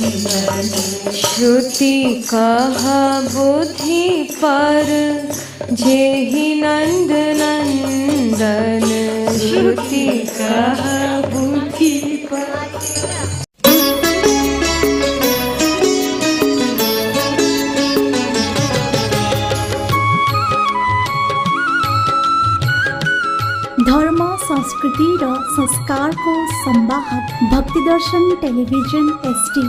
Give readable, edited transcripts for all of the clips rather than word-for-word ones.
श्रुति कहा बुद्धि पर जेहि नंद नंदन। श्रुति कहा बुद्धि पर। धर्म संस्कृति र संस्कार को संवाहक भक्तिदर्शन टेलिभिजन एसटी।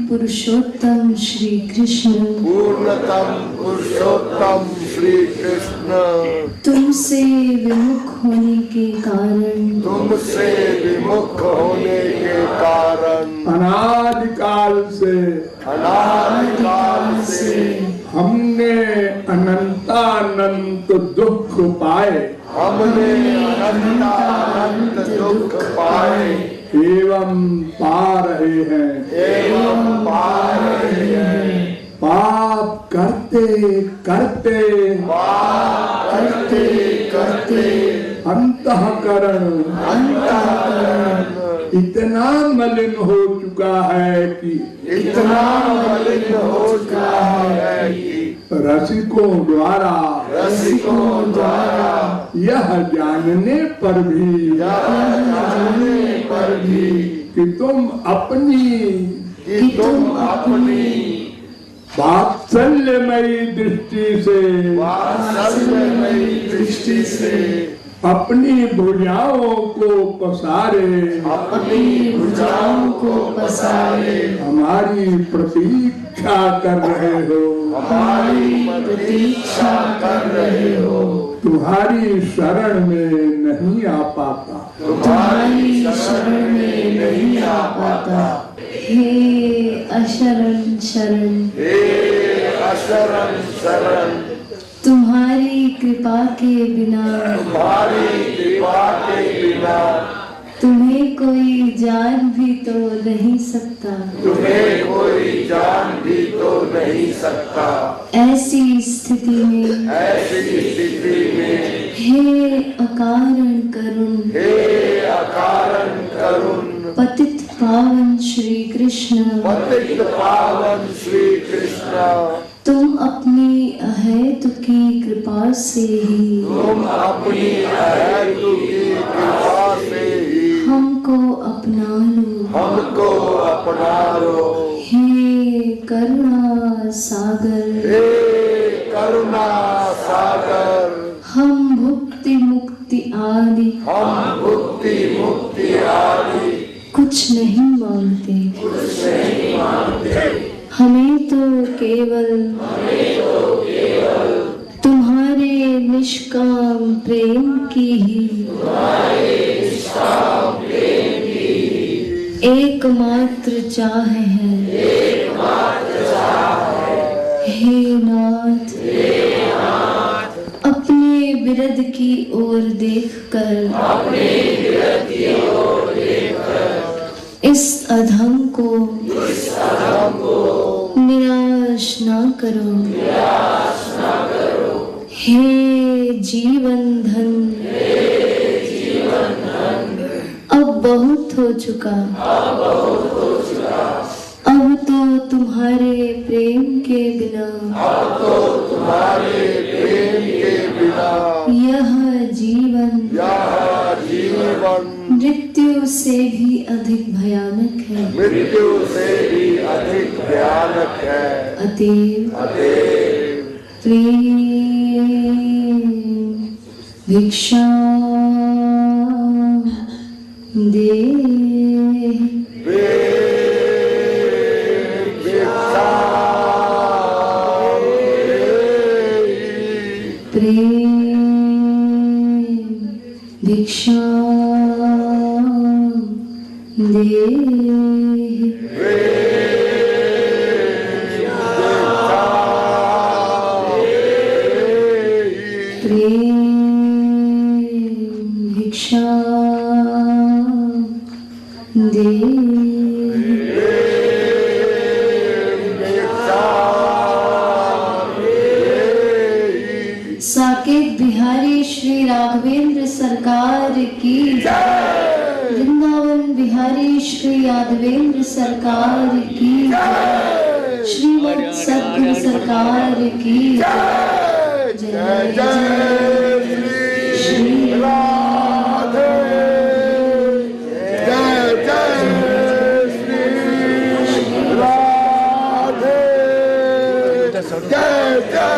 पुरुषोत्तम श्री कृष्ण, पूर्णतम पुरुषोत्तम श्री कृष्ण, तुमसे विमुख होने के कारण, तुमसे विमुख होने के कारण, अनादिकाल से हमने अनंतानंत दुख पाए, हमने अनंतानंत दुख पाए एवं पा रहे हैं। पाप करते करते अंतःकरण इतना मलिन हो चुका है कि रसिकों द्वारा यह जानने पर भी कि तुम अपनी वात्सल्यमयी दृष्टि से अपनी भुजाओं को पसारे हमारी प्रतीक्षा कर रहे हो, तुम्हारी शरण में नहीं आ पाता, हे अशरण शरण, तुम्हारी कृपा के बिना तुम्हें कोई जान भी तो नहीं सकता, ऐसी स्थिति में हे अकारण करुण पतित पावन श्री कृष्ण, तुम अपनी अहेतुकी कृपा से ही हमको अपना लो, हे करुणा सागर, हम भुक्ति मुक्ति आदि कुछ नहीं मांगते, हमें तो केवल तुम्हारे निष्काम प्रेम की ही एकमात्र चाह है। हे नाथ, अपने विरद की ओर देखकर इस अधम को निराश ना करो, हे जीवन धन, अब बहुत हो चुका, अब तो तुम्हारे प्रेम के बिना यह जीवन मृत्यु से भी अधिक भयानक है। मृत्यु से भी अधिक भयानक है। अतएव अतएव प्रेम भिक्षा दे। प्रेम भिक्षा दे। प्रेम भिक्षा दे। साकेत बिहारी श्री राघवेंद्र सरकार की जय। वृंदावन बिहारी श्री यादवेंद्र सरकार की जय। श्रीमद सद्गुरु सरकार की जय। जय जय श्री राधे। जय जय श्री राधे। जय जय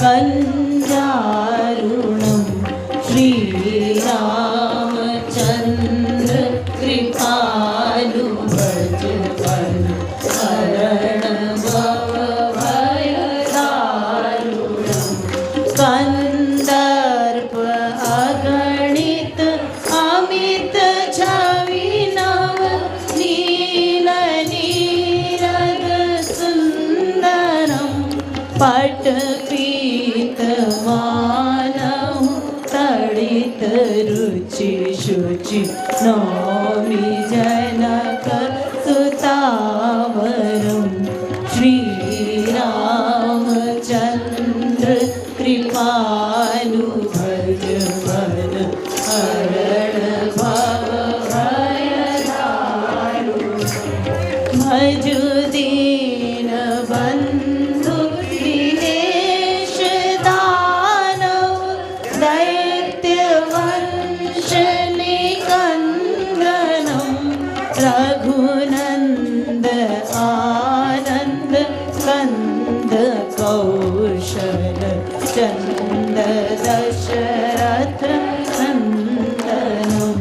कञ्जारुणं श्रीरामचन्द्र कृपालु भज मन हरण भवभयदारुणं कन्दर्प अगणित अमित छवि नव नील नीरद सुन्दरं पटपीत मानव तडित रुचि शुचि नौमि जनक सुतावरं श्रीरामचन्द्र कृपालु भज मन हरण भवभयदारुणं भजु दीन बन्धु दिनेश दानव दैत्य वंश निकन्दनं रघुनन्द आनन्द कन्द कौशल चन्द दशरथ नन्दनं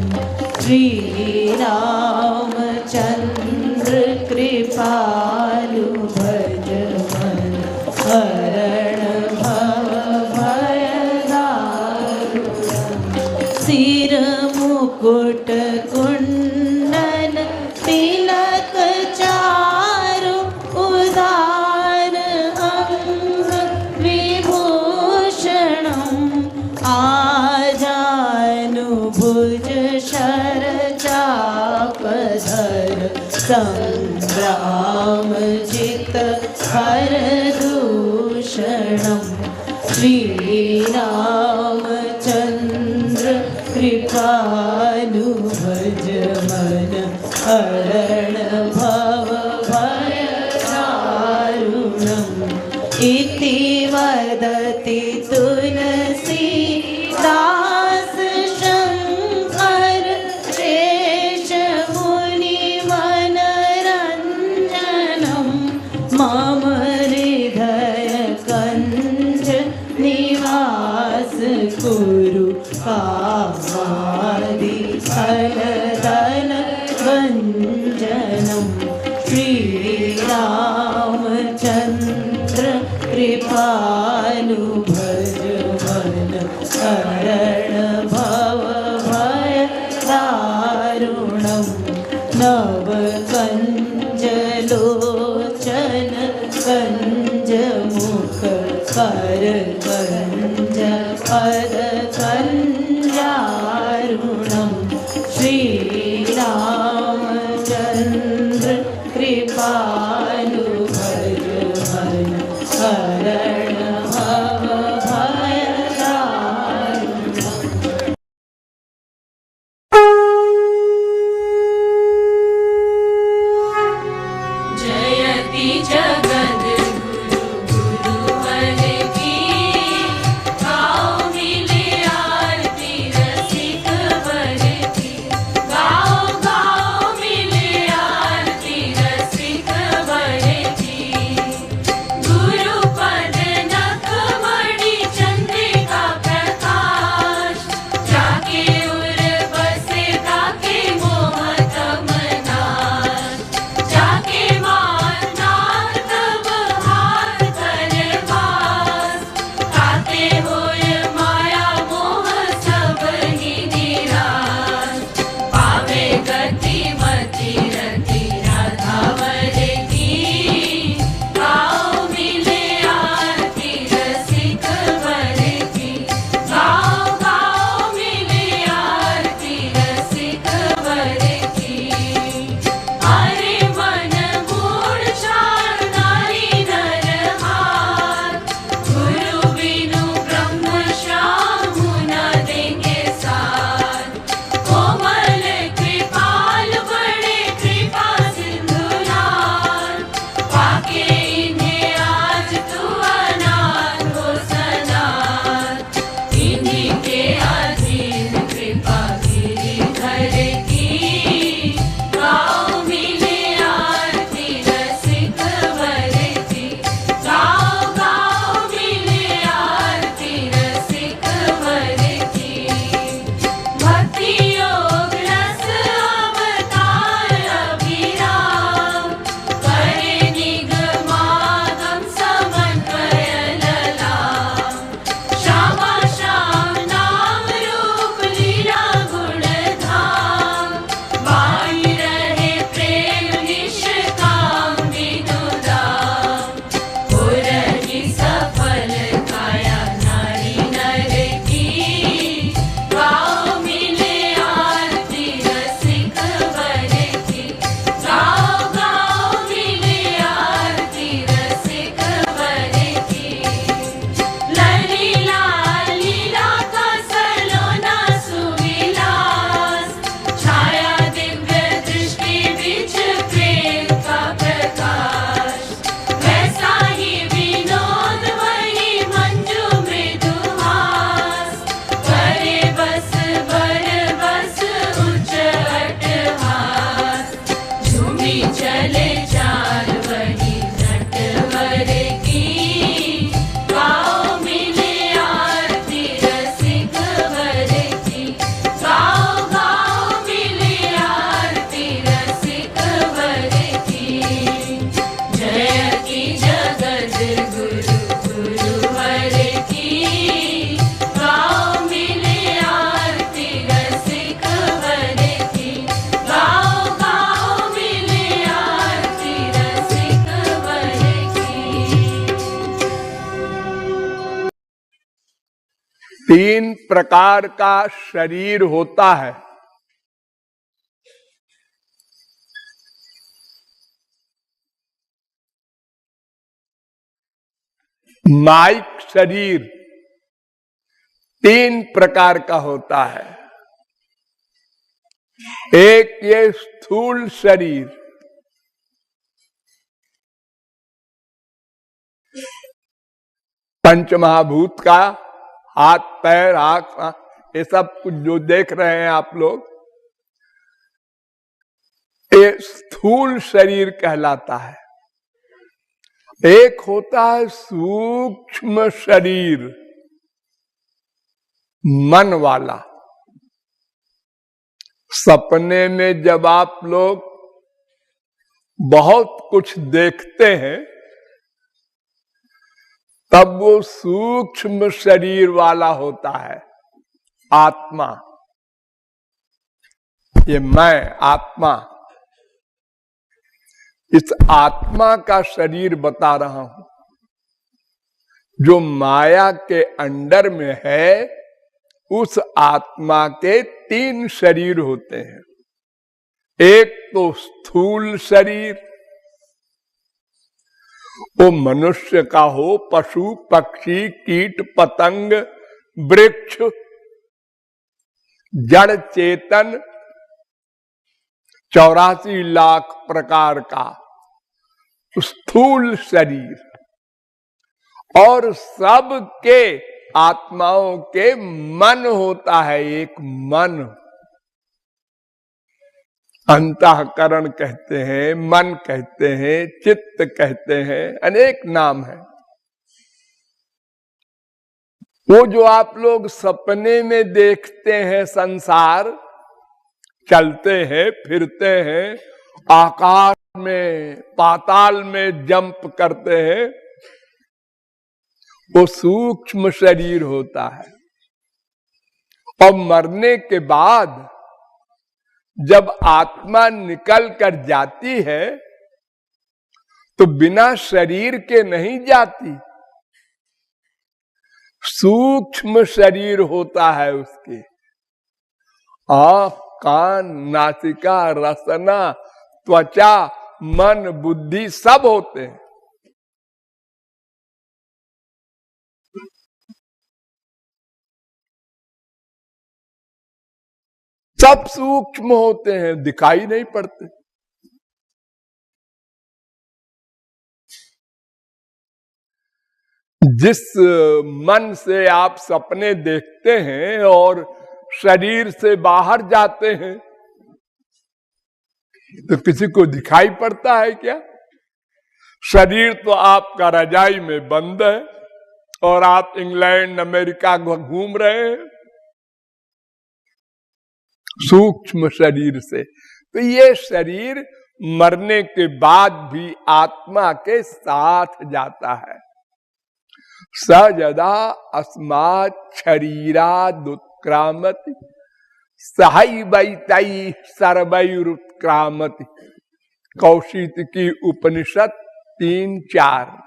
श्रीरामचन्द्र कृपालु भज मन हरण भवभयदारुणं सिर मुकुट कुण्डल तिलक चारु उदार अंग विभूषणं आजानुभुज शरचापधर संग्रामजित हरदूषणं श्रीरामचन्द्र कृपालु भज मन हरण भवभयदारुणं इति वदति तुलसीदास शङ्कर शेष मुनिमनरञ्जनं मम हृदय कञ्ज निवास कुरु कामादि फलदल भञ्जनं श्रीरामचन्द्र कृपालु भज मन हरण भवभयदारुणं नव कञ्जलोचन कञ्जमुख कर कञ्ज पद कञ्जारुणं श्रीरामचन्द्र कृपालु भज मन हरण भवभयदारुणं जयति जगद्गुरु गुरुवर की गाओ मिले आरती तीन प्रकार का शरीर होता है। माइक शरीर तीन प्रकार का होता है। एक ये स्थूल शरीर, पंचमहाभूत का, हाथ पैर आंख ये सब कुछ जो देख रहे हैं आप लोग, ये स्थूल शरीर कहलाता है। एक होता है सूक्ष्म शरीर, मन वाला। सपने में जब आप लोग बहुत कुछ देखते हैं तब वो सूक्ष्म शरीर वाला होता है, आत्मा। ये मैं आत्मा, इस आत्मा का शरीर बता रहा हूं जो माया के अंडर में है। उस आत्मा के तीन शरीर होते हैं। एक तो स्थूल शरीर, वो मनुष्य का हो, पशु पक्षी कीट पतंग वृक्ष जड़ चेतन 84 लाख प्रकार का स्थूल शरीर, और सबके आत्माओं के मन होता है, एक मन। अंतःकरण कहते हैं, मन कहते हैं, चित्त कहते हैं, अनेक नाम है। वो जो आप लोग सपने में देखते हैं, संसार चलते हैं फिरते हैं, आकाश में पाताल में जंप करते हैं, वो सूक्ष्म शरीर होता है। और मरने के बाद जब आत्मा निकल कर जाती है तो बिना शरीर के नहीं जाती, सूक्ष्म शरीर होता है उसके। आँख कान नासिका रसना त्वचा मन बुद्धि सब होते हैं। सब सूक्ष्म होते हैं, दिखाई नहीं पड़ते। जिस मन से आप सपने देखते हैं और शरीर से बाहर जाते हैं तो किसी को दिखाई पड़ता है क्या? शरीर तो आपका रजाई में बंद है और आप इंग्लैंड अमेरिका घूम रहे हैं सूक्ष्म शरीर से। तो ये शरीर मरने के बाद भी आत्मा के साथ जाता है। सजदा अस्मात् शरीराद् उत्क्रामति सहैवैतैः सर्वैरुत्क्रामति। कौशिकी उपनिषद 3-4।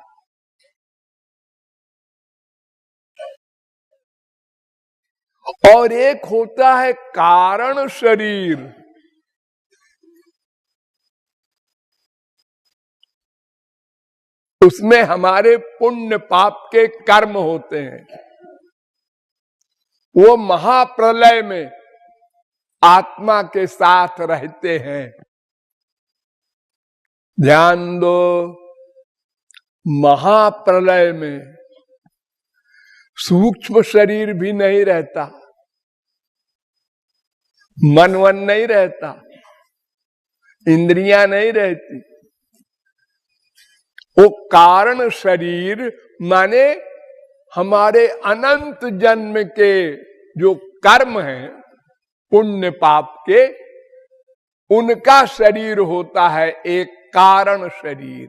और एक होता है कारण शरीर। उसमें हमारे पुण्य पाप के कर्म होते हैं। वो महाप्रलय में आत्मा के साथ रहते हैं। ध्यान दो, महाप्रलय में सूक्ष्म शरीर भी नहीं रहता, मन वन नहीं रहता, इंद्रियां नहीं रहती। वो कारण शरीर माने हमारे अनंत जन्म के जो कर्म हैं पुण्य पाप के, उनका शरीर होता है एक कारण शरीर।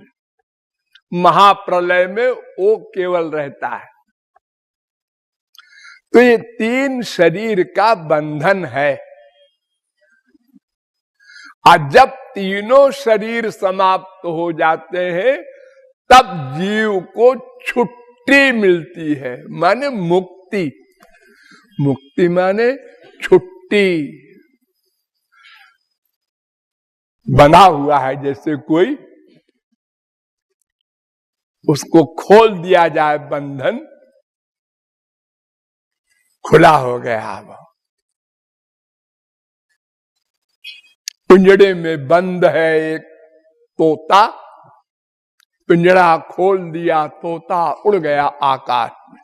महाप्रलय में वो केवल रहता है। तो ये तीन शरीर का बंधन है। और जब तीनों शरीर समाप्त हो जाते हैं तब जीव को छुट्टी मिलती है, माने मुक्ति। मुक्ति माने छुट्टी। बंधा हुआ है जैसे कोई, उसको खोल दिया जाए बंधन, खुला हो गया। अब पिंजड़े में बंद है एक तोता, पिंजड़ा खोल दिया, तोता उड़ गया आकाश में।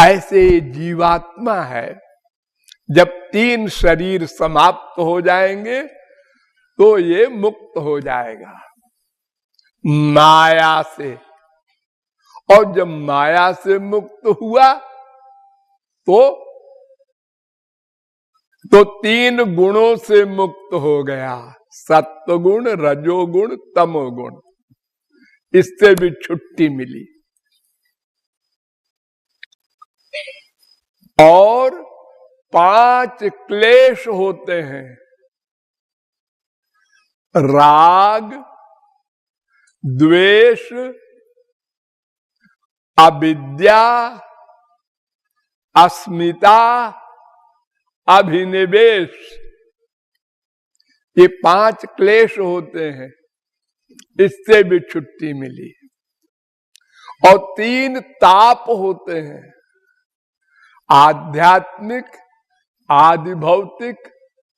ऐसे जीवात्मा है, जब 3 शरीर समाप्त हो जाएंगे तो ये मुक्त हो जाएगा माया से। और जब माया से मुक्त हुआ तो 3 गुणों से मुक्त हो गया, सत्वगुण, रजोगुण, तमोगुण। इससे भी छुट्टी मिली। और 5 क्लेश होते हैं, राग, द्वेष, अविद्या, अस्मिता, अभिनिवेश। ये 5 क्लेश होते हैं, इससे भी छुट्टी मिली। और 3 ताप होते हैं, आध्यात्मिक, आदि भौतिक,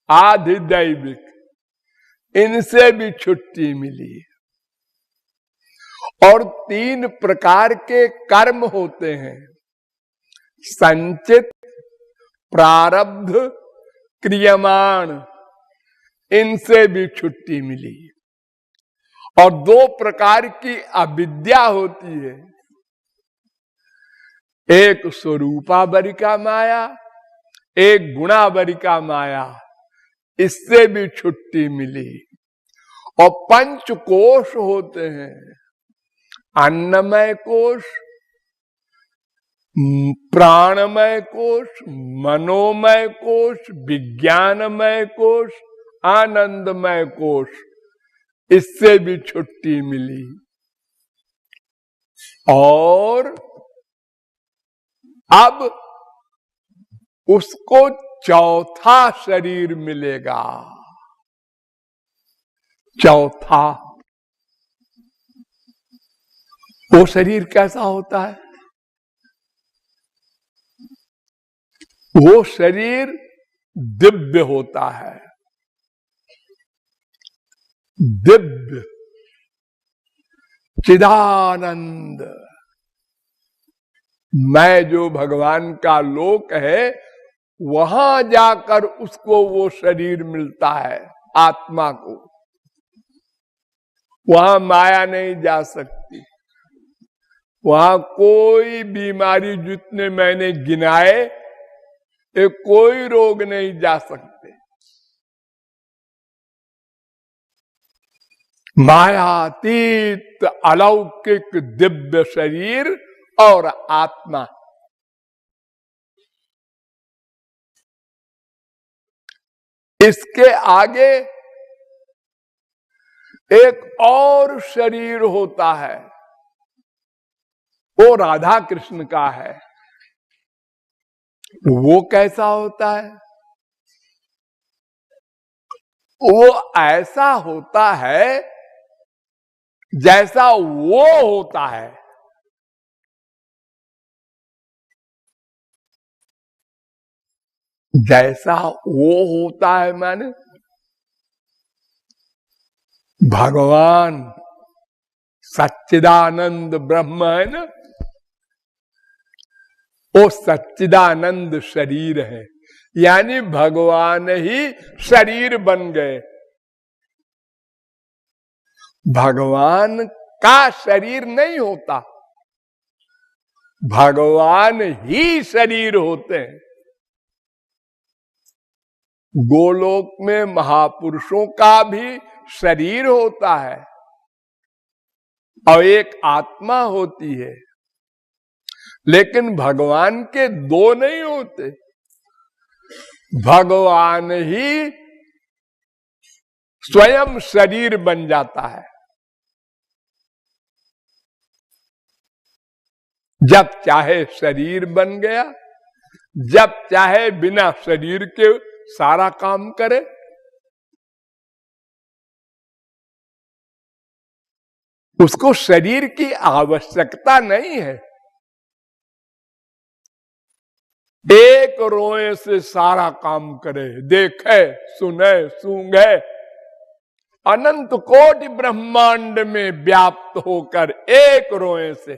आदि दैविक। इनसे भी छुट्टी मिली। और 3 प्रकार के कर्म होते हैं, संचित, प्रारब्ध, क्रियमाण। इनसे भी छुट्टी मिली। और 2 प्रकार की अविद्या होती है, एक स्वरूपावरिका माया, एक गुणावरिका माया। इससे भी छुट्टी मिली। और 5 कोश होते हैं, अन्नमय कोश, प्राणमय कोश, मनोमय कोश, विज्ञानमय कोश, आनंदमय कोश। इससे भी छुट्टी मिली। और अब उसको 4था शरीर मिलेगा। 4था। वो शरीर कैसा होता है? वो शरीर दिव्य होता है। दिव्य, चिदानंद। मैं जो भगवान का लोक है, वहां जाकर उसको वो शरीर मिलता है, आत्मा को। वहां माया नहीं जा सकती। वहां कोई बीमारी, जितने मैंने गिनाए, ये कोई रोग नहीं जा सकते। मायातीत अलौकिक दिव्य शरीर और आत्मा। इसके आगे एक और शरीर होता है, वो राधा कृष्ण का है। वो कैसा होता है? वो ऐसा होता है जैसा वो होता है। जैसा वो होता है माने भगवान सच्चिदानंद ब्रह्म है ना, वो सच्चिदानंद शरीर है। यानी भगवान ही शरीर बन गए। भगवान का शरीर नहीं होता, भगवान ही शरीर होते हैं। गोलोक में महापुरुषों का भी शरीर होता है और एक आत्मा होती है, लेकिन भगवान के 2 नहीं होते। भगवान ही स्वयं शरीर बन जाता है। जब चाहे शरीर बन गया, जब चाहे बिना शरीर के सारा काम करे। उसको शरीर की आवश्यकता नहीं है। एक रोए से सारा काम करे, देखे, सुने, सूंघे, अनंत कोटि ब्रह्मांड में व्याप्त होकर एक रोए से,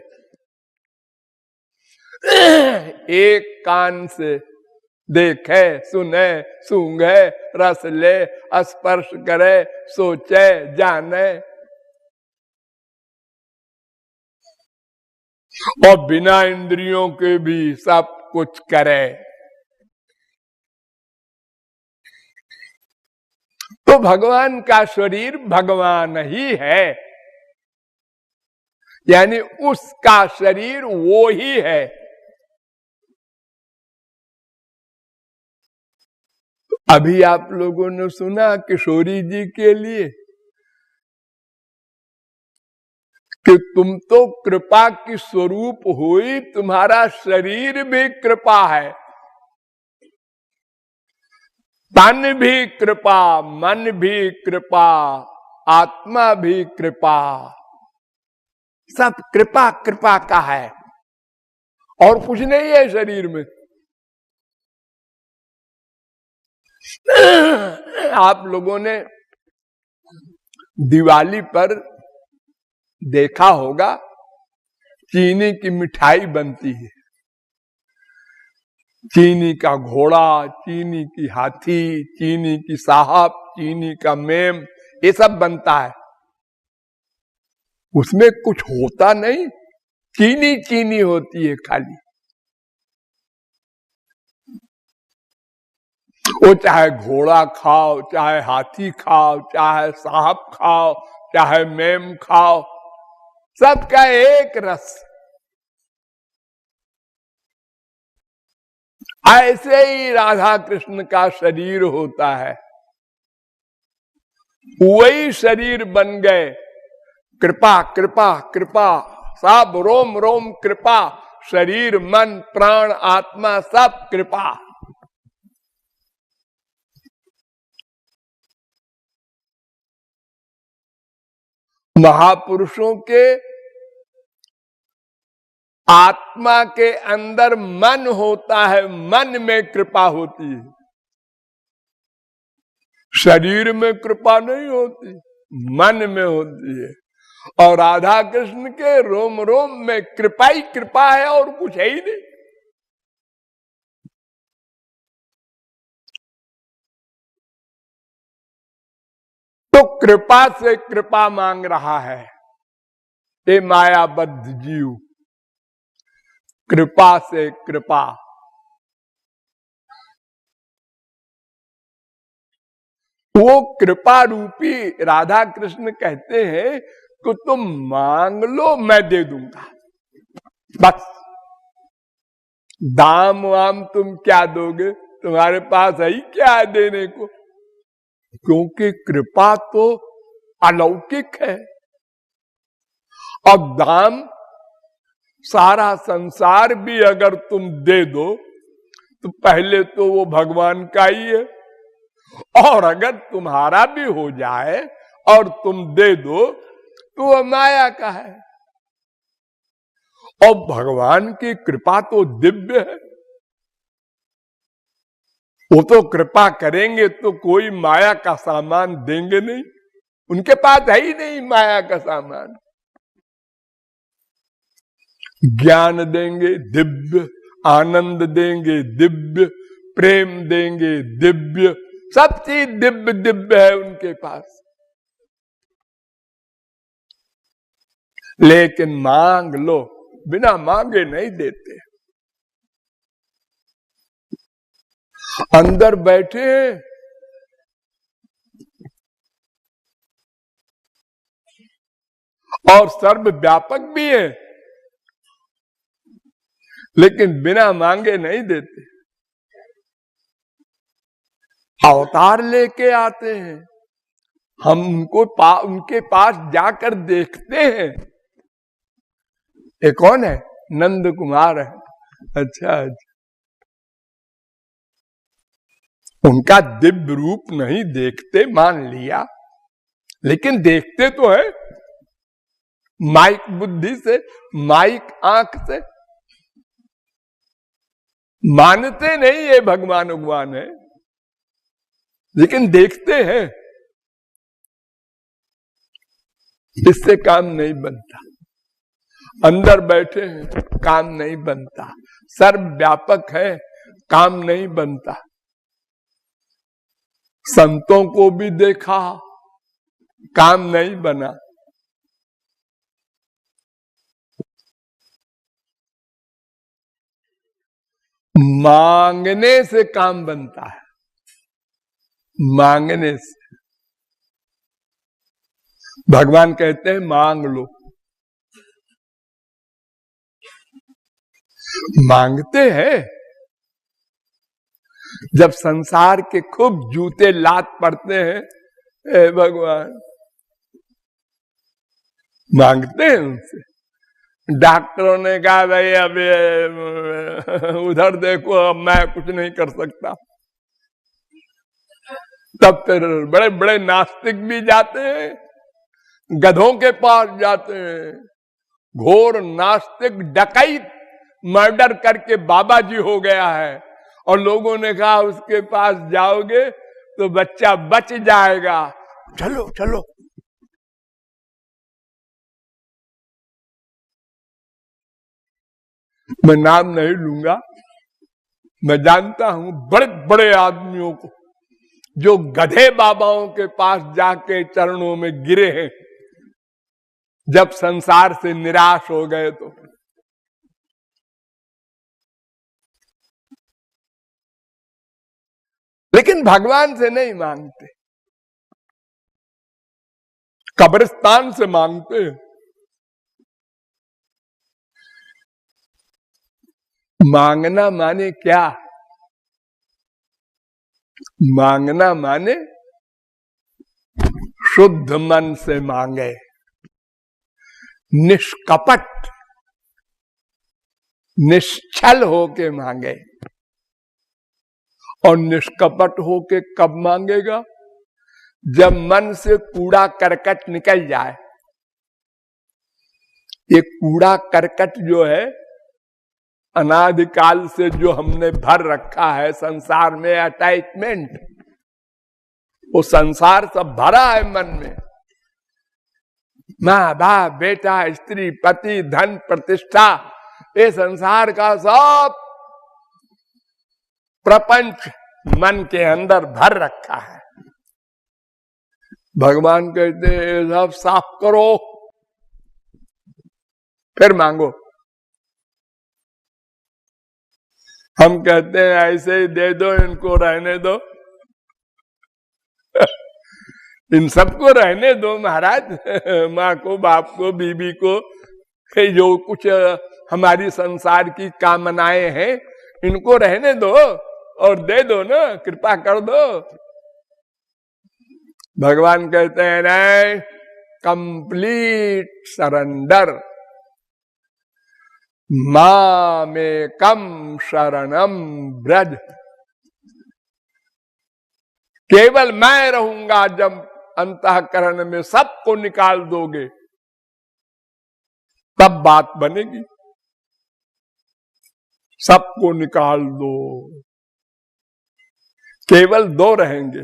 एक कान से देखे, सुने, सूंघे, रस ले, स्पर्श करे, सोचे, जाने, और बिना इंद्रियों के भी सब कुछ करे। तो भगवान का शरीर भगवान ही है, यानी उसका शरीर वो ही है। अभी आप लोगों ने सुना किशोरी जी के लिए कि तुम तो कृपा की स्वरूप हुई, तुम्हारा शरीर भी कृपा है, तन भी कृपा, मन भी कृपा, आत्मा भी कृपा, सब कृपा कृपा का है और कुछ नहीं है शरीर में। आप लोगों ने दिवाली पर देखा होगा चीनी की मिठाई बनती है, चीनी का घोड़ा, चीनी की हाथी, चीनी की साहब, चीनी का मेम, ये सब बनता है। उसमें कुछ होता नहीं, चीनी चीनी होती है खाली। वो चाहे घोड़ा खाओ, चाहे हाथी खाओ, चाहे साहब खाओ, चाहे मेम खाओ, सबका एक रस। ऐसे ही राधा कृष्ण का शरीर होता है, वही शरीर बन गए। कृपा कृपा कृपा, सब रोम रोम कृपा, शरीर मन प्राण आत्मा सब कृपा। महापुरुषों के आत्मा के अंदर मन होता है, मन में कृपा होती है, शरीर में कृपा नहीं होती, मन में होती है। और राधा कृष्ण के रोम रोम में कृपा ही कृपा है और कुछ है ही नहीं। तो कृपा से कृपा मांग रहा है ये मायाबद्ध जीव, कृपा से कृपा। वो कृपा रूपी राधा कृष्ण कहते हैं कि तुम मांग लो मैं दे दूंगा, बस। दाम वाम तुम क्या दोगे, तुम्हारे पास है ही क्या है देने को, क्योंकि कृपा तो अलौकिक है। अब दाम सारा संसार भी अगर तुम दे दो तो पहले तो वो भगवान का ही है, और अगर तुम्हारा भी हो जाए और तुम दे दो तो वो माया का है। और भगवान की कृपा तो दिव्य है, वो तो कृपा करेंगे तो कोई माया का सामान देंगे नहीं, उनके पास है ही नहीं माया का सामान। ज्ञान देंगे दिव्य, आनंद देंगे दिव्य, प्रेम देंगे दिव्य, सब चीज दिव्य दिव्य है उनके पास। लेकिन मांग लो, बिना मांगे नहीं देते। अंदर बैठे और सर्वव्यापक भी है, लेकिन बिना मांगे नहीं देते। अवतार लेके आते हैं, हम उनके पास जाकर देखते हैं ये कौन है, नंद कुमार है। अच्छा, उनका दिव्य रूप नहीं देखते, मान लिया, लेकिन देखते तो है माइक बुद्धि से, माइक आंख से। मानते नहीं ये भगवान है, लेकिन देखते हैं। इससे काम नहीं बनता। अंदर बैठे हैं, काम नहीं बनता। सर्वव्यापक है, काम नहीं बनता। संतों को भी देखा, काम नहीं बना। मांगने से काम बनता है, मांगने से। भगवान कहते हैं मांग लो। मांगते हैं। जब संसार के खूब जूते लात पड़ते हैं, ए भगवान, मांगते हैं उनसे। डॉक्टरों ने कहा भाई अब उधर देखो, अब मैं कुछ नहीं कर सकता। तब फिर बड़े बड़े नास्तिक भी जाते हैं, गधों के पास जाते हैं। घोर नास्तिक डकैत मर्डर करके बाबा जी हो गया है, और लोगों ने कहा उसके पास जाओगे तो बच्चा बच जाएगा, चलो चलो। मैं नाम नहीं लूंगा, मैं जानता हूं बड़े बड़े आदमियों को जो गधे बाबाओं के पास जाके चरणों में गिरे हैं, जब संसार से निराश हो गए तो। लेकिन भगवान से नहीं मांगते, कब्रिस्तान से मांगते। मांगना माने क्या? मांगना माने शुद्ध मन से मांगे, निष्कपट निश्चल होके मांगे। और निष्कपट होके कब मांगेगा? जब मन से कूड़ा करकट निकल जाए। ये कूड़ा करकट जो है, अनादिकाल से जो हमने भर रखा है संसार में, अटैचमेंट, वो संसार सब भरा है मन में। माँ बाप, बेटा, स्त्री, पति, धन, प्रतिष्ठा, ये संसार का सब प्रपंच मन के अंदर भर रखा है। भगवान कहते हैं सब साफ करो, फिर मांगो। हम कहते हैं ऐसे ही दे दो, इनको रहने दो। इन सबको रहने दो महाराज, माँ को, बाप को, बीबी को, जो कुछ हमारी संसार की कामनाएं हैं, इनको रहने दो और दे दो ना, कृपा कर दो। भगवान कहते हैं नहीं, कंप्लीट सरेंडर। मामेकम शरणम ब्रज। केवल मैं रहूंगा। जब अंतःकरण में सबको निकाल दोगे तब बात बनेगी। सबको निकाल दो, केवल दो रहेंगे।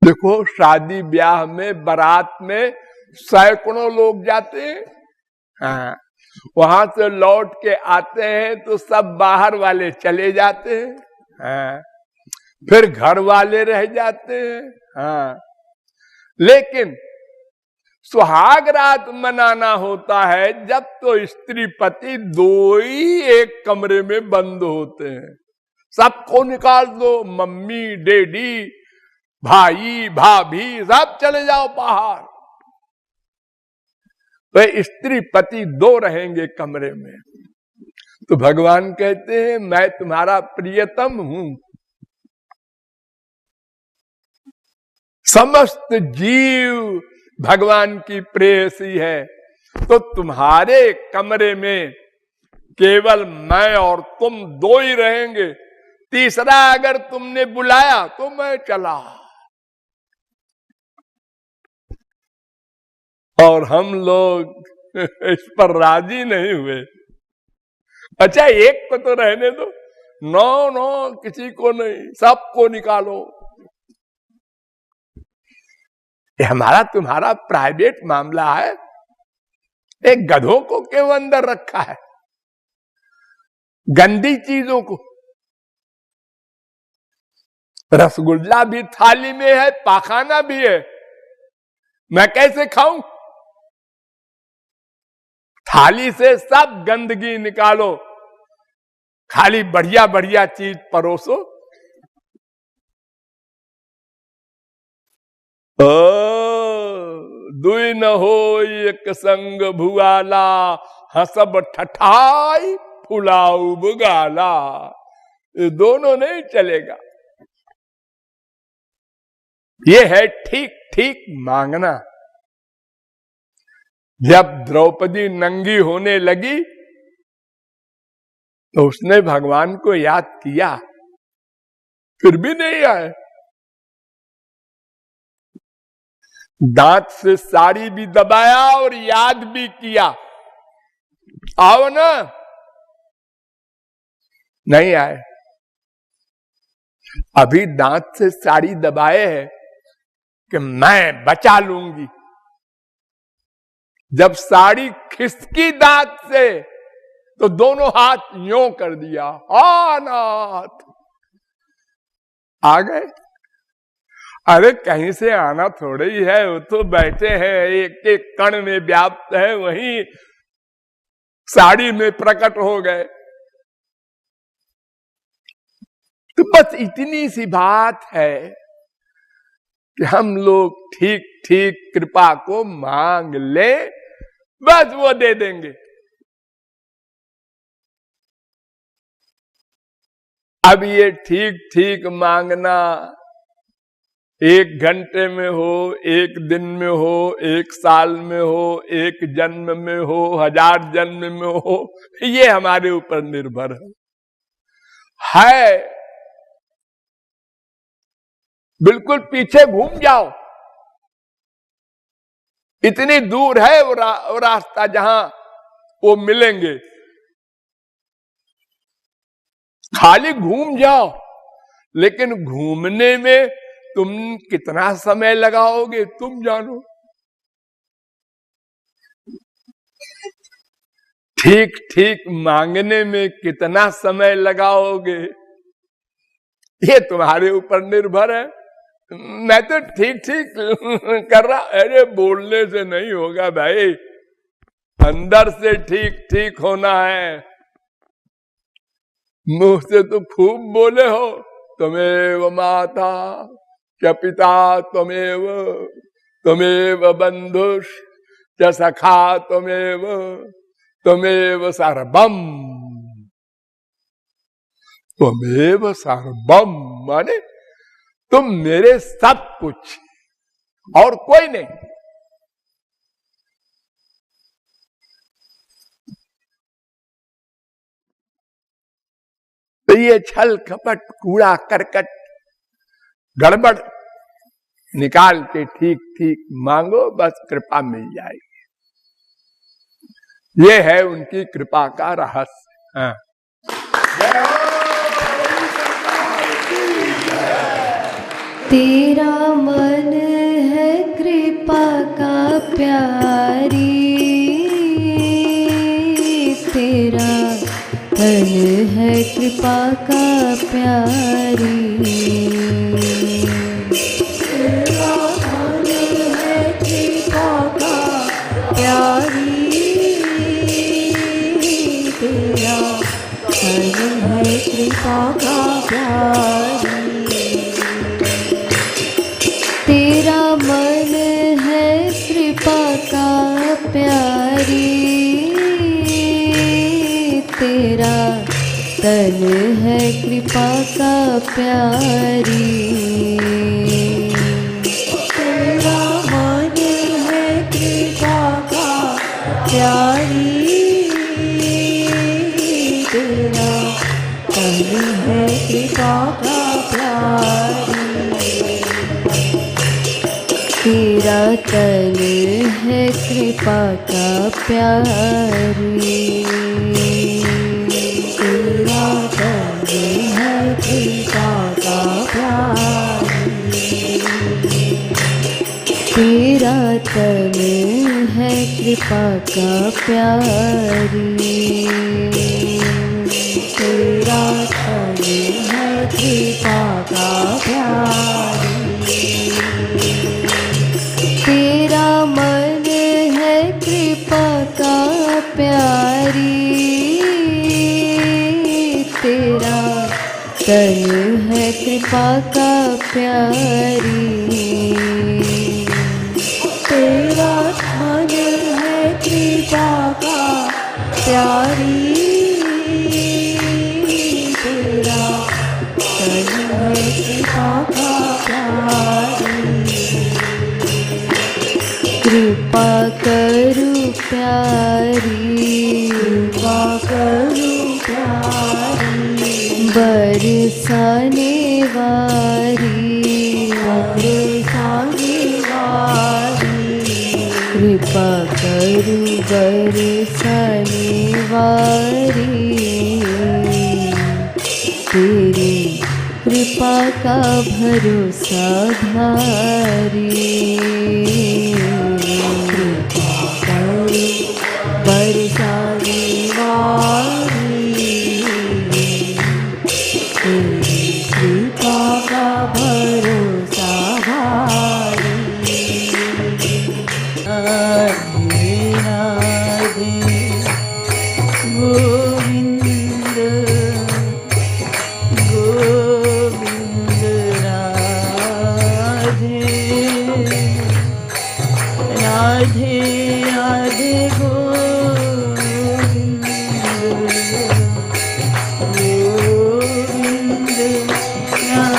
देखो, शादी ब्याह में, बारात में सैकड़ों लोग जाते हैं। हाँ, वहां से लौट के आते हैं तो सब बाहर वाले चले जाते हैं। हाँ, फिर घर वाले रह जाते हैं। हाँ, लेकिन सुहाग रात मनाना होता है जब तो स्त्री पति दो ही एक कमरे में बंद होते हैं। सबको निकाल दो, मम्मी, डैडी, भाई, भाभी, सब चले जाओ बाहर। तो स्त्री पति दो रहेंगे कमरे में। तो भगवान कहते हैं मैं तुम्हारा प्रियतम हूं। समस्त जीव भगवान की प्रेयसी है, तो तुम्हारे कमरे में केवल मैं और तुम दो ही रहेंगे, तीसरा अगर तुमने बुलाया तो मैं चला। और हम लोग इस पर राजी नहीं हुए। अच्छा एक को तो रहने दो, नो नो किसी को नहीं, सबको निकालो। ये हमारा तुम्हारा प्राइवेट मामला है, एक गधों को क्यों अंदर रखा है, गंदी चीजों को। रसगुल्ला भी थाली में है, पाखाना भी है, मैं कैसे खाऊं? थाली से सब गंदगी निकालो, खाली बढ़िया बढ़िया चीज परोसो। दुई न हो एक संग भुआला, हसब ठठाई फुलाऊ बुगाला, ये दोनों नहीं चलेगा। ये है ठीक ठीक मांगना। जब द्रौपदी नंगी होने लगी तो उसने भगवान को याद किया, फिर भी नहीं आए। दांत से साड़ी भी दबाया और याद भी किया, आओ ना, नहीं आए। अभी दांत से साड़ी दबाए है कि मैं बचा लूंगी। जब साड़ी खिसकी दांत से तो दोनों हाथ यूं कर दिया, हा नाथ, आ गए। अरे कहीं से आना थोड़ा ही है, वो तो बैठे हैं, एक एक कण में व्याप्त है, वहीं साड़ी में प्रकट हो गए। तो बस इतनी सी बात है कि हम लोग ठीक ठीक कृपा को मांग ले, बस वो दे देंगे। अब ये ठीक ठीक मांगना 1 घंटे में हो, 1 दिन में हो, 1 साल में हो, 1 जन्म में हो, 1000 जन्म में हो, ये हमारे ऊपर निर्भर है। बिल्कुल पीछे घूम जाओ, इतनी दूर है वो रास्ता जहां वो मिलेंगे, खाली घूम जाओ। लेकिन घूमने में तुम कितना समय लगाओगे तुम जानो। ठीक ठीक मांगने में कितना समय लगाओगे ये तुम्हारे ऊपर निर्भर है। मैं तो ठीक ठीक कर रहा, अरे बोलने से नहीं होगा भाई, अंदर से ठीक ठीक होना है। मुंह से तो खूब बोले हो, त्वमेव माता च पिता त्वमेव, त्वमेव बंधुष च सखा त्वमेव, त्वमेव सर्वम, त्वमेव सर्वम माने तुम मेरे सब कुछ और कोई नहीं। तो ये छल कपट कूड़ा करकट गड़बड़ निकाल के ठीक ठीक मांगो, बस कृपा मिल जाएगी। ये है उनकी कृपा का रहस्य। हाँ। तेरा मन है कृपा का प्यारी, तेरा तन है कृपा का प्यारी, तेरा मन है कृपा का प्यारी, तेरा तन है कृपा का प्यारी, तेरा मन है कृपा का प्यारी, तेरा तन है कृपा का प्यारी, तेरा मन प्यारी तेरा तन है कृपा का प्यारी तेरा तन है कृपा का प्यारी तेरा तन है कृपा का प्यारी तेरा तन है कृपा का प्यारी तेरा तन है कृपा का प्यारी तेरा मन है कृपा का प्यारी तेरा तन है कृपा का प्यारी तेरा मन है कृपा का प्यारी तेरा तन है कृपा का प्यारी कृपा करू प्यारी कृपा करो प्यारी बरसाने वारी बरसाने वाली कृपा करू बरसाने वारी तेरी कृपा का भरोसा भारी बरसाने वाली तेरी कृपा का भरोसा भारी राधे राधे गोविंद गोविंद राधे राधे राधे गोविंद गोविंद राधे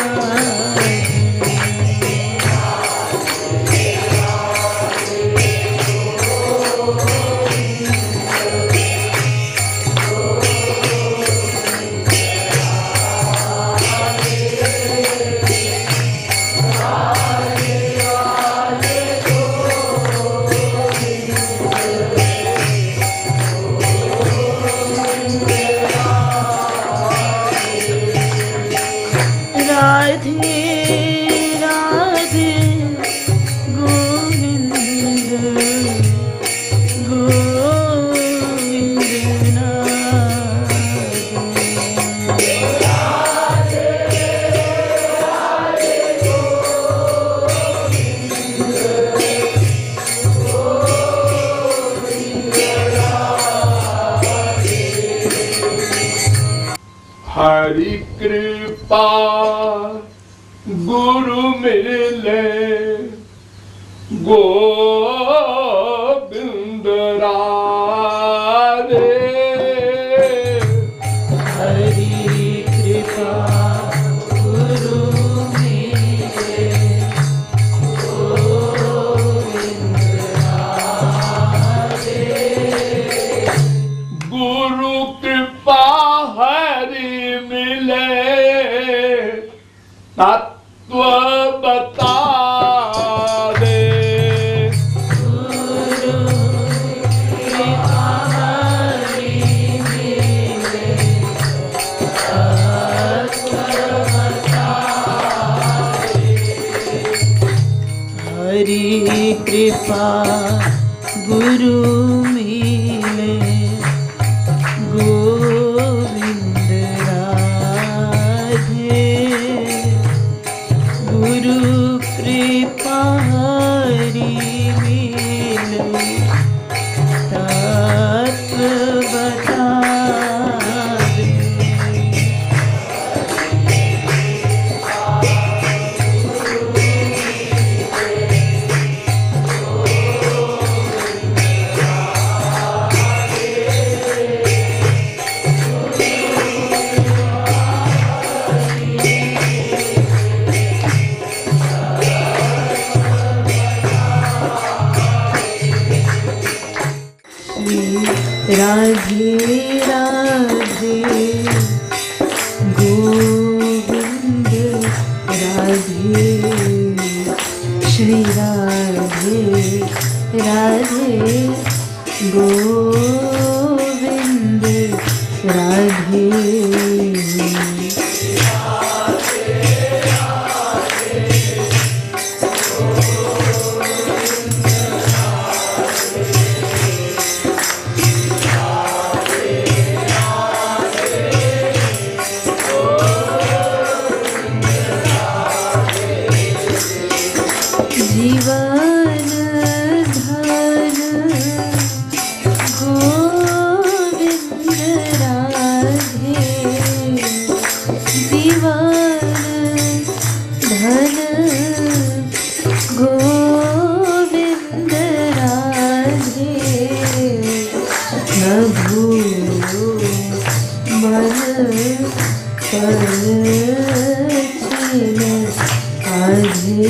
राधे राधे गोविंद गोविंद हरि कृपा गुरु मिले गोविंद राधे हरि कृपा गुरु मिले गोविंद राधे गुरु कृपा हरि मिले तत्व बता दे गुरु कृपा हरि मिले हरि कृपा गुरु मिले गोविंद राधे गुरु कृपा हरि मिले तत्व बता दे राधे राधे गोविंद राधे श्री राधे राधे गोविंद राधे जीवन धन गोविंद राधे जीवन धन गोविंद राधे न भूलो मन पलछिन आधे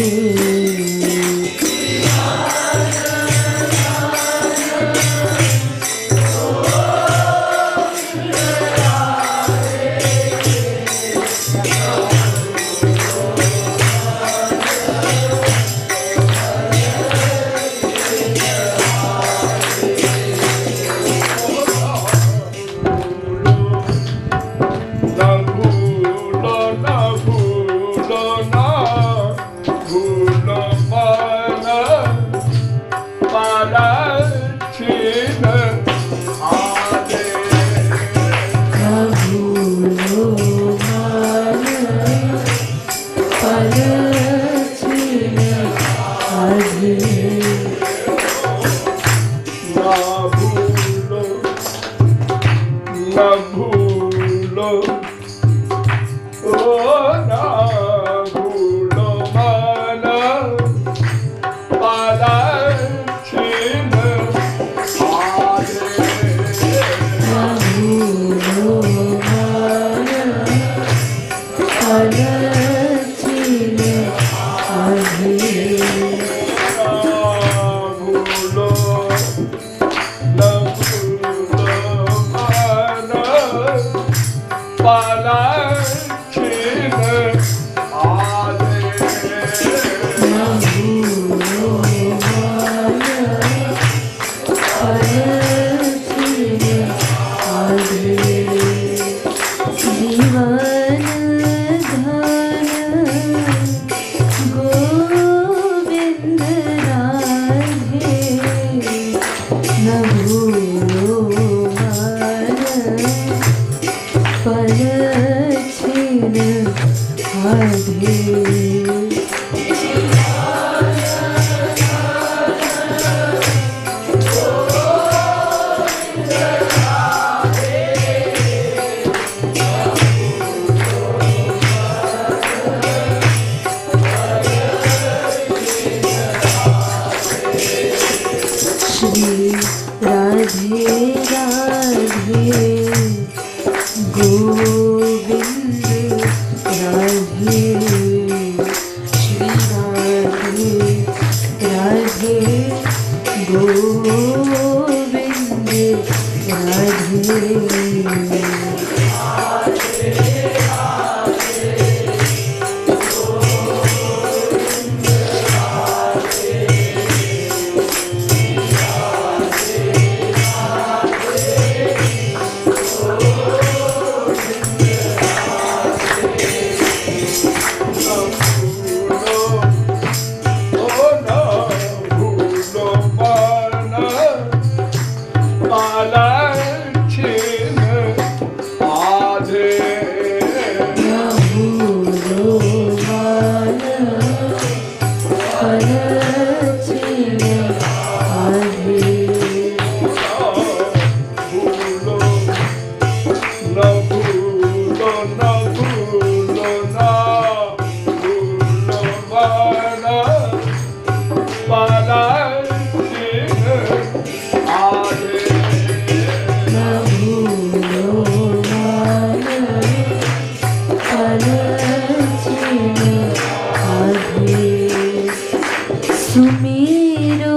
सुमेरो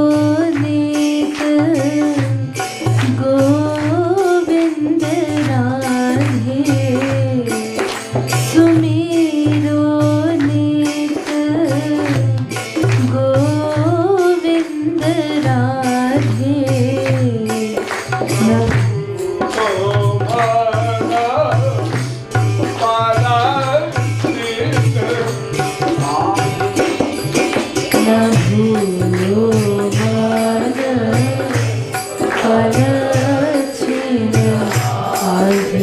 नेत गो भूलो मान पलछिन आगे।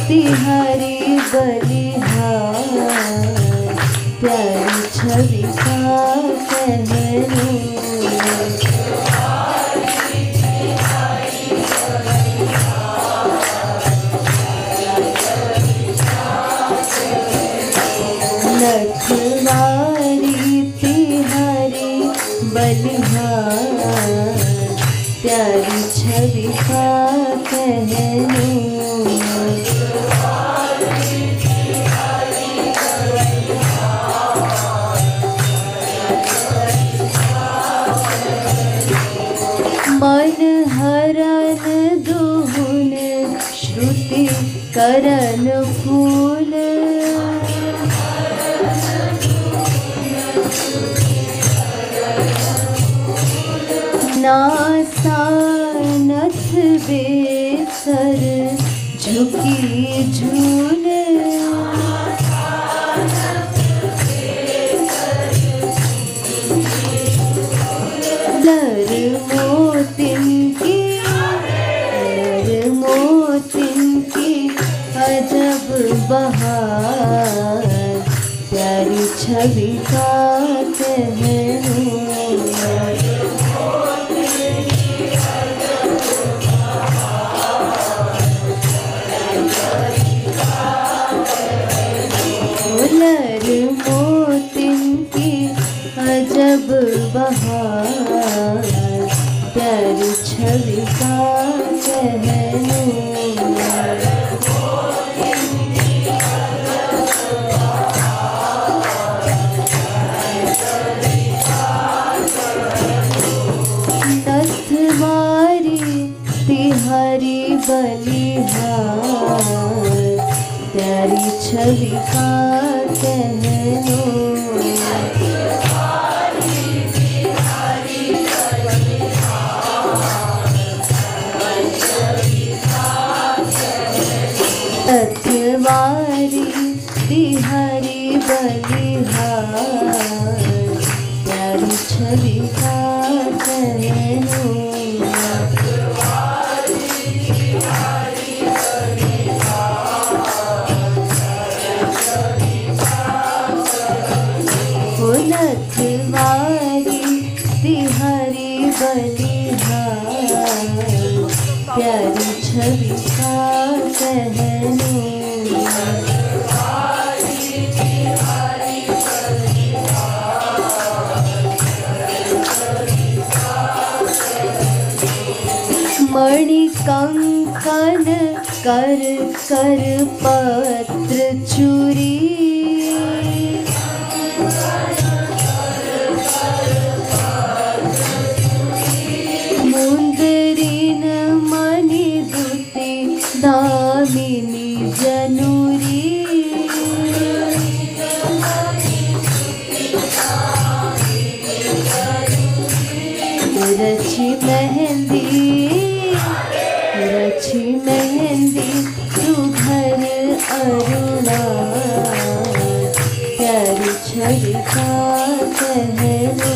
तिहारी बलिहार प्यारी छवि का कहनो। नखवारी तिहारी बलिहार प्यारी छवि का कहनो। मन हरन दुहुन श्रुति करन फूल। नासानथ बेसर झुकी झूल। लर मोतिन की अजब बहार प्यारी छवि का कहनो। लर मोतिन की अजब बहार प्यारी छवि का कहनो। नथवारी तिहारी बलिहार प्यारी छवि का कहनो। नथवारी तिहारी बलिहार प्यारी छवि का कहनो। नथवारी तिहारी बलिहार प्यारी छवि का कहनो। मणि कंकन कर कर पत्र चूरी। मुंदरीन मणि दुति दामिनी जनूरी। रची मेहंदी सुघर अरुणा प्यारी छवि का कहनो।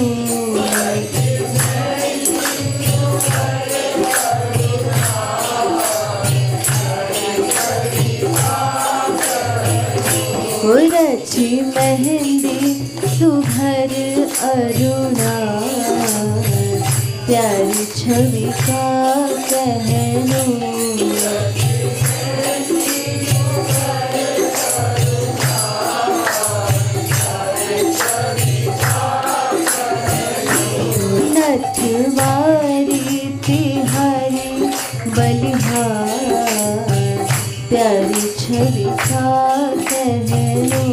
रची मेहंदी सुघर अरुणा प्यारी छवि का कहनो। नथवारी तिहारी बलिहार प्यारी छवि का कहनो।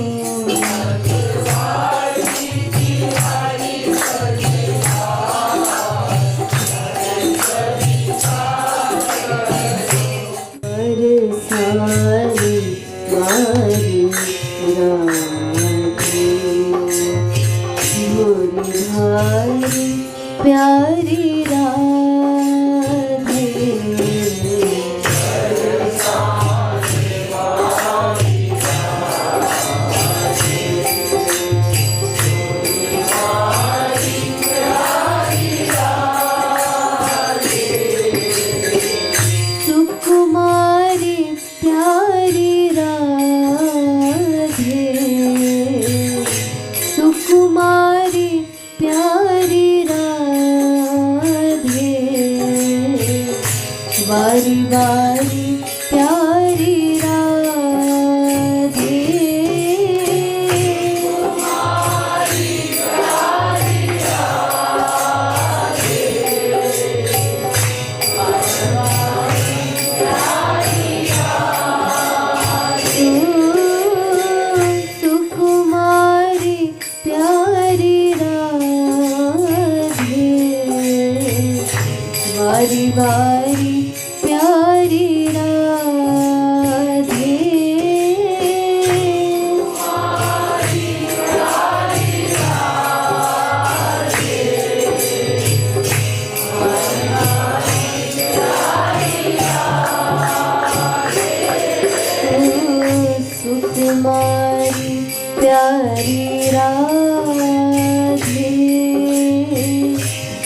सुकुमारी प्यारी राधे,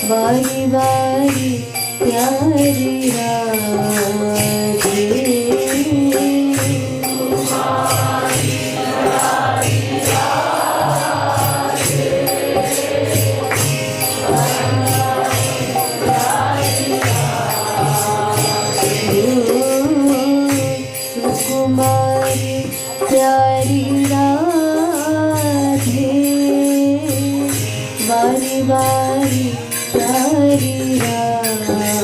बारी बारी प्यारी राधे। सुकुमारी प्यारी राधे, बारी बारी प्यारी राधे।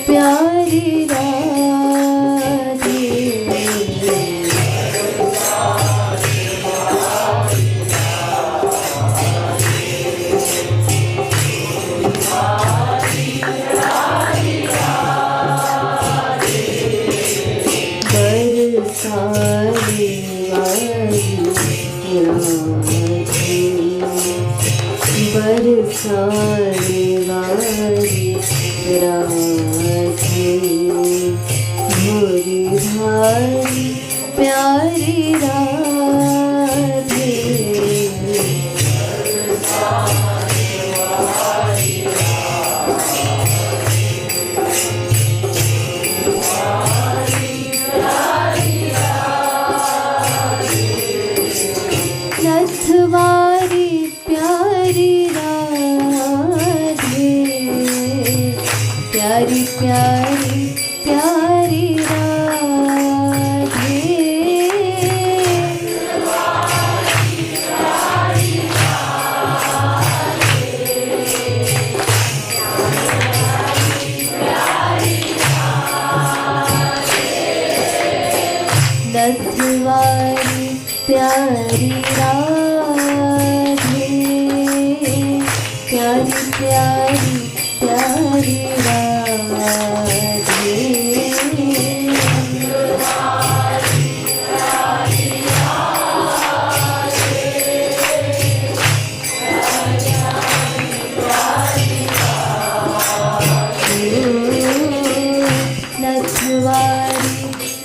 प्यारी राधे, बरसाने वाली राधे, बरसाने वाली राधे, भोरी भारी प्यारी राधे। नथवारी प्यारी राधे, प्यारी प्यारी प्यारी राधे। नथवारी प्यारी राधे, प्यारी प्यारी प्यारी राधे। नथवारी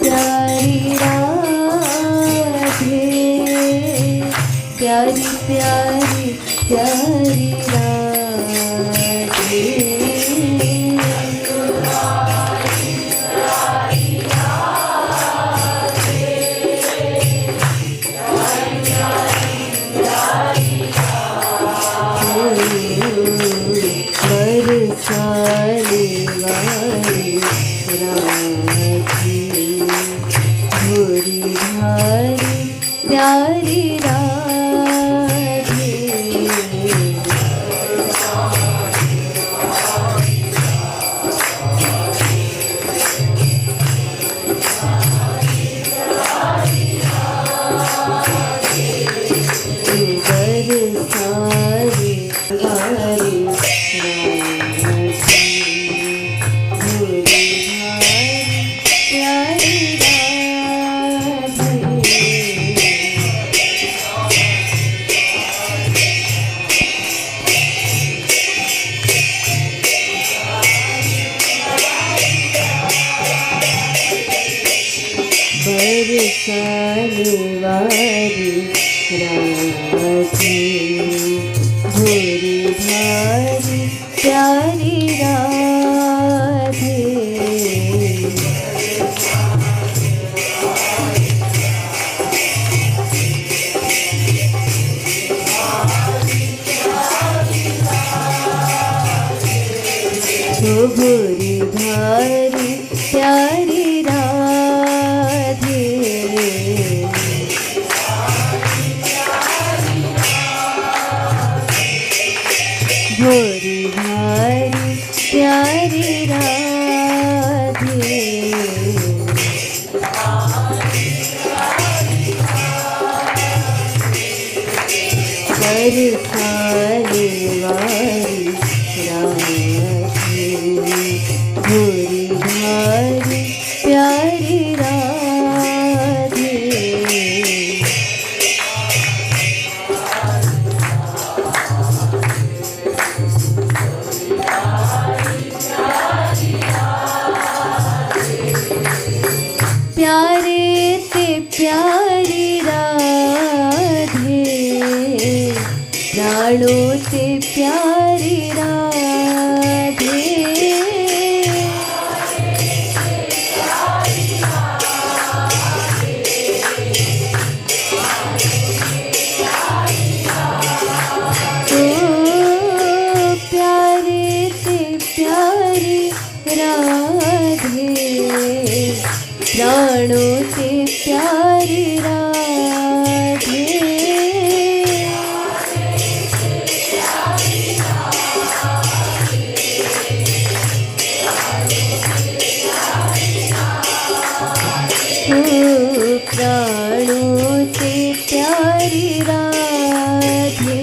प्यारी राधे, प्यारी प्यारी प्यारी राधे। बरसाने वाली राधे, भोरी भारी प्यारी राधे। बरसाने वाली राधे, भोरी भारी प्यारी राधे। बरसाने वाली राधे, भोरी भारी प्यारी राधे। भोरी भारी प्यारी राधे, भोरी भारी प्यारी राधे। बरसाने वाली राधे, गोरी धारी प्यारी राधे। प्यारे ते प्यारी राधे, प्राणों से प्यारी राधे। ओ प्यारे से प्यारी राधे, प्राणों से प्यारी राधे। ओ प्राणों से प्यारी राधे,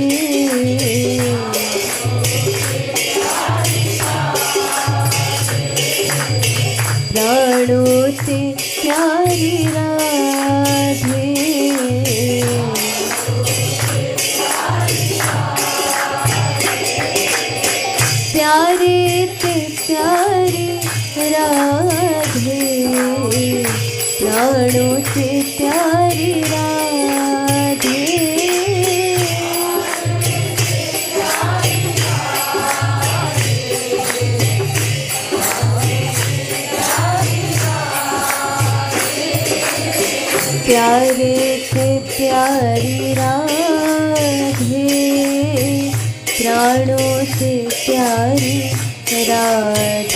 प्राणों से प्यारी राधे। प्यारे से प्यारी राधे, प्राणों से प्यारी राधे। प्यारे से प्यारी राधे, प्राणों से प्यारी राधे।